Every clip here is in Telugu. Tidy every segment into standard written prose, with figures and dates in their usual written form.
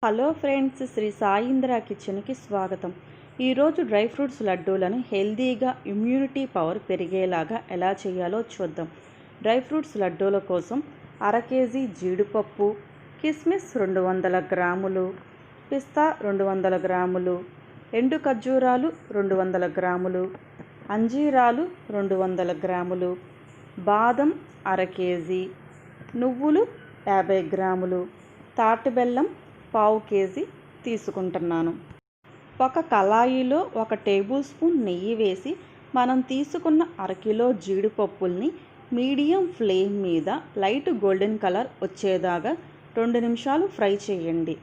హలో ఫ్రెండ్స్, శ్రీ సాయింద్ర కిచెన్కి స్వాగతం. ఈరోజు డ్రై ఫ్రూట్స్ లడ్డూలను హెల్తీగా ఇమ్యూనిటీ పవర్ పెరిగేలాగా ఎలా చేయాలో చూద్దాం. డ్రై ఫ్రూట్స్ లడ్డూల కోసం 1/2 కేజీ జీడిపప్పు, కిస్మిస్ 200 గ్రాములు, పిస్తా 200 గ్రాములు, ఎండు ఖర్జూరాలు 200 గ్రాములు, అంజీరాలు 200 గ్రాములు, బాదం 1/2 కేజీ, నువ్వులు 50 గ్రాములు, తాటి బెల్లం 1/4 కేజీ తీసుకుంటున్నాను. ఒక కళాయిలో 1 టేబుల్ స్పూన్ నెయ్యి వేసి మనం తీసుకున్న 1/2 కిలో జీడిపప్పుల్ని మీడియం ఫ్లేమ్ మీద లైట్ గోల్డెన్ కలర్ వచ్చేదాకా 2 నిమిషాలు ఫ్రై చేయండి.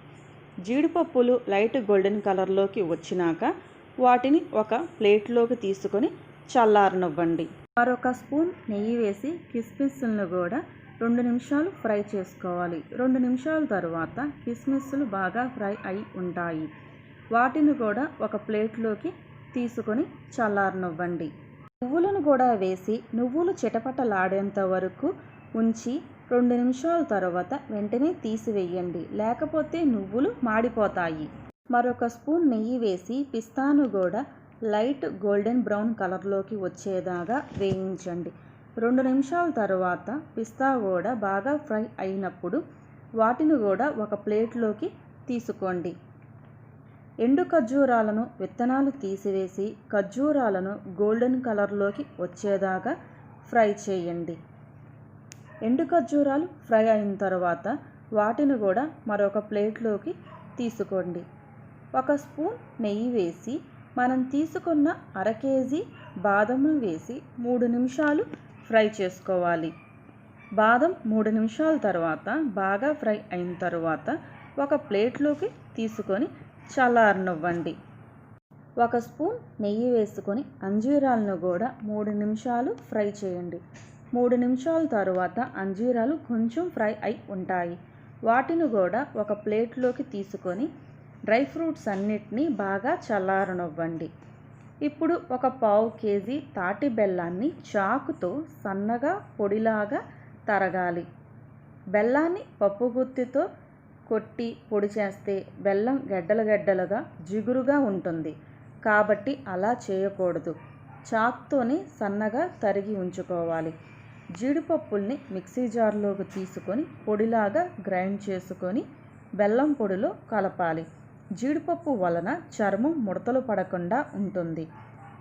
జీడిపప్పులు లైట్ గోల్డెన్ కలర్లోకి వచ్చినాక వాటిని ఒక ప్లేట్లోకి తీసుకొని చల్లారనివ్వండి. మరొక స్పూన్ నెయ్యి వేసి కిస్మిస్లను కూడా 2 నిమిషాలు ఫ్రై చేసుకోవాలి. 2 నిమిషాల తర్వాత కిస్మిస్లు బాగా ఫ్రై అయి ఉంటాయి. వాటిని కూడా ఒక ప్లేట్లోకి తీసుకొని చల్లారనివ్వండి. నువ్వులను కూడా వేసి నువ్వులు చిటపటలాడేంత వరకు ఉంచి 2 నిమిషాల తర్వాత వెంటనే తీసివేయండి, లేకపోతే నువ్వులు మాడిపోతాయి. మరొక స్పూన్ నెయ్యి వేసి పిస్తాను కూడా లైట్ గోల్డెన్ బ్రౌన్ కలర్లోకి వచ్చేదాకా వేయించండి. 2 నిమిషాల తర్వాత పిస్తా కూడా బాగా ఫ్రై అయినప్పుడు వాటిని కూడా ఒక ప్లేట్లోకి తీసుకోండి. ఎండు ఖర్జూరాలను విత్తనాలు తీసివేసి ఖర్జూరాలను గోల్డెన్ కలర్లోకి వచ్చేదాకా ఫ్రై చేయండి. ఎండు ఖర్జూరాలు ఫ్రై అయిన తర్వాత వాటిని కూడా మరొక ప్లేట్లోకి తీసుకోండి. 1 స్పూన్ నెయ్యి వేసి మనం తీసుకున్న 1/2 కేజీ బాదములు వేసి 3 నిమిషాలు ఫ్రై చేసుకోవాలి. బాదం 3 నిమిషాల తర్వాత బాగా ఫ్రై అయిన తర్వాత ఒక ప్లేట్లోకి తీసుకొని చల్లారనివ్వండి. 1 స్పూన్ నెయ్యి వేసుకొని అంజీరాలను కూడా 3 నిమిషాలు ఫ్రై చేయండి. 3 నిమిషాల తర్వాత అంజీరాలు కొంచెం ఫ్రై అయి ఉంటాయి. వాటిని కూడా ఒక ప్లేట్లోకి తీసుకొని డ్రై ఫ్రూట్స్ అన్నిటినీ బాగా చల్లారనివ్వండి. ఇప్పుడు 1/4 కేజీ తాటి బెల్లాన్ని చాకుతో సన్నగా పొడిలాగా తరగాలి. బెల్లాన్ని పప్పుగుత్తితో కొట్టి పొడి చేస్తే బెల్లం గెడ్డలుగా జిగురుగా ఉంటుంది. కాబట్టి అలా చేయకూడదు. చాకుతోనే సన్నగా తరిగి ఉంచుకోవాలి. జీడిపప్పుల్ని మిక్సీ జార్లోకి తీసుకొని పొడిలాగా గ్రైండ్ చేసుకొని బెల్లం పొడిలో కలపాలి. జీడిపప్పు వలన చర్మం ముడతలు పడకుండా ఉంటుంది.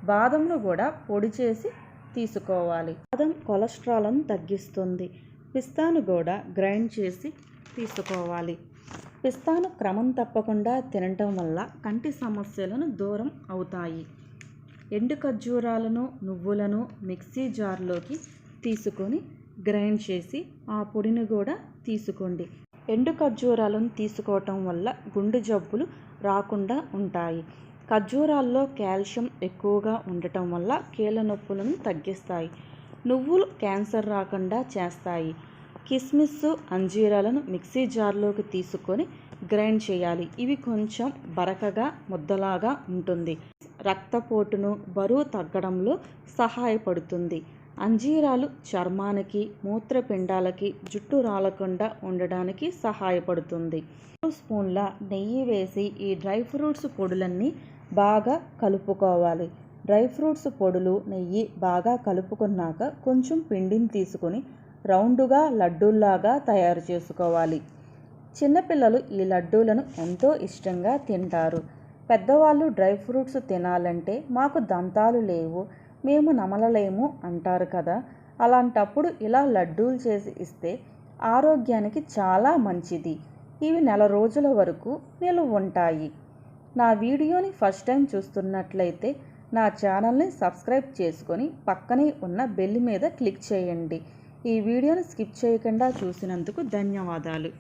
బాదంను కూడా పొడి చేసి తీసుకోవాలి. బాదం కొలెస్ట్రాల్ను తగ్గిస్తుంది. పిస్తాను కూడా గ్రైండ్ చేసి తీసుకోవాలి. పిస్తాను క్రమం తప్పకుండా తినటం వల్ల కంటి సమస్యలను దూరం అవుతాయి. ఎండు ఖర్జూరాలను నువ్వులను మిక్సీ జార్లోకి తీసుకొని గ్రైండ్ చేసి ఆ పొడిని కూడా తీసుకోండి. ఎండు ఖర్జూరాలను తీసుకోవటం వల్ల గుండె జబ్బులు రాకుండా ఉంటాయి. ఖర్జూరాల్లో కాల్షియం ఎక్కువగా ఉండటం వల్ల కీళ్ళ నొప్పులను తగ్గిస్తాయి. నువ్వులు క్యాన్సర్ రాకుండా చేస్తాయి. కిస్మిస్ అంజీరాలను మిక్సీ జార్లోకి తీసుకొని గ్రైండ్ చేయాలి. ఇవి కొంచెం బరకగా ముద్దలాగా ఉంటుంది. రక్తపోటును బరువు తగ్గడంలో సహాయపడుతుంది. అంజీరాలు చర్మానికి మూత్రపిండాలకి జుట్టు రాలకుండా ఉండడానికి సహాయపడుతుంది. 2 స్పూన్ల నెయ్యి వేసి ఈ డ్రై ఫ్రూట్స్ పొడులన్నీ బాగా కలుపుకోవాలి. డ్రై ఫ్రూట్స్ పొడులు నెయ్యి బాగా కలుపుకున్నాక కొంచెం పిండిని తీసుకొని రౌండ్గా లడ్డూల్లాగా తయారు చేసుకోవాలి. చిన్నపిల్లలు ఈ లడ్డూలను ఎంతో ఇష్టంగా తింటారు. పెద్దవాళ్ళు డ్రై ఫ్రూట్స్ తినాలంటే మాకు దంతాలు లేవు, మేము నమలలేము అంటారు కదా. అలాంటప్పుడు ఇలా లడ్డూలు చేసి ఇస్తే ఆరోగ్యానికి చాలా మంచిది. ఇవి నెల రోజుల వరకు నిలువ ఉంటాయి. నా వీడియోని ఫస్ట్ టైం చూస్తున్నట్లయితే నా ఛానల్ని సబ్స్క్రైబ్ చేసుకొని పక్కనే ఉన్న బెల్ మీద క్లిక్ చేయండి. ఈ వీడియోని స్కిప్ చేయకుండా చూసినందుకు ధన్యవాదాలు.